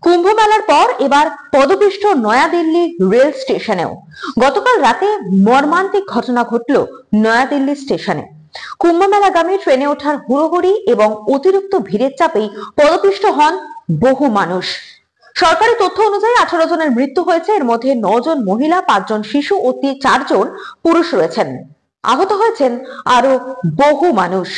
কুম্ভ মেলার পর এবার পদপিষ্ট নয়াদিল্লি রেল স্টেশনেও গতকাল রাতে মর্মান্তিক ঘটনা ঘটল নয়াদিল্লি স্টেশনে। কুম্ভ মেলাগামী ট্রেনে ওঠার হুড়োহুড়ি এবং অতিরিক্ত ভিড়ের চাপেই পদপিষ্ট হন বহু মানুষ। সরকারি তথ্য অনুযায়ী 18 জনের মৃত্যু হয়েছে, এর মধ্যে 9 জন মহিলা, 5 জন শিশু ও 4 জন পুরুষ রয়েছেন। আহত হয়েছেন আরো বহু মানুষ।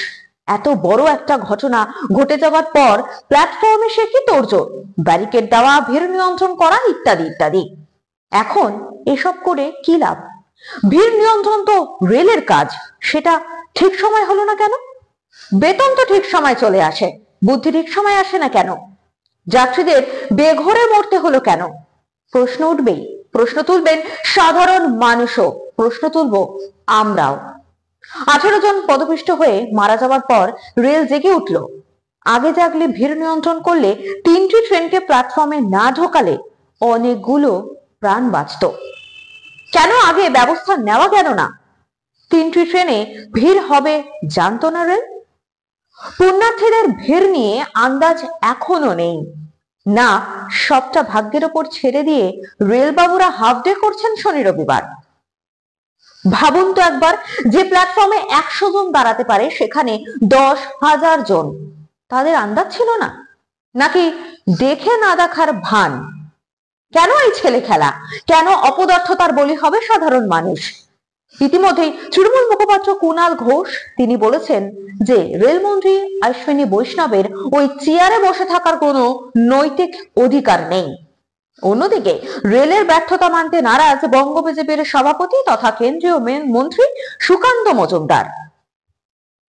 এত বড় একটা ঘটনা ঘটে যাওয়ার পর প্ল্যাটফর্মে সে কি তোড়জোড়, ব্যারিকেড দেওয়া, ভিড় নিয়ন্ত্রণ করা ইত্যাদি ইত্যাদি। এখন এসব করে কি লাভ? ভিড় নিয়ন্ত্রণ তো রেলের কাজ, সেটা ঠিক সময় হলো না কেন? বেতন তো ঠিক সময় চলে আসে, বুদ্ধি ঠিক সময় আসে না কেন? যাত্রীদের বেঘরে মরতে হলো কেন? প্রশ্ন উঠবেই, প্রশ্ন তুলবেন সাধারণ মানুষও, প্রশ্ন তুলবো আমরাও। 18 জন পদপিষ্ট হয়ে মারা যাওয়ার পর রেল জেগে উঠল। আগে জাগলে ভিড় নিয়ন্ত্রণ করলে, 3টি ট্রেনকে প্ল্যাটফর্মে না ঢোকালে অনেকগুলো প্রাণ বাঁচত। কেন আগে ব্যবস্থা নেওয়া গেল না? 3টি ট্রেনে ভিড় হবে জানতো না রেল? পুণ্যার্থীদের ভিড় নিয়ে আন্দাজ এখনো নেই না, সবটা ভাগ্যের ওপর ছেড়ে দিয়ে রেলবাবুরা হাফ ডে করছেন শনি রবিবার। ভাবুন তো একবার, যে প্ল্যাটফর্মে 100 জন দাঁড়াতে পারে সেখানে 10,000 জন, তাদের আন্দাজ ছিল না? নাকি দেখে না দেখার ভান? কেন এই ছেলে খেলা? কেন অপদার্থতার বলি হবে সাধারণ মানুষ? ইতিমধ্যেই তৃণমূল মুখপাত্র কুণাল ঘোষ তিনি বলেছেন যে রেলমন্ত্রী অশ্বিনী বৈষ্ণবের ওই চেয়ারে বসে থাকার কোনো নৈতিক অধিকার নেই। অন্যদিকে রেলের ব্যর্থতা মানতে নারাজ বঙ্গ বিজেপির সভাপতি তথা কেন্দ্রীয় মন্ত্রী সুকান্ত মজুমদার।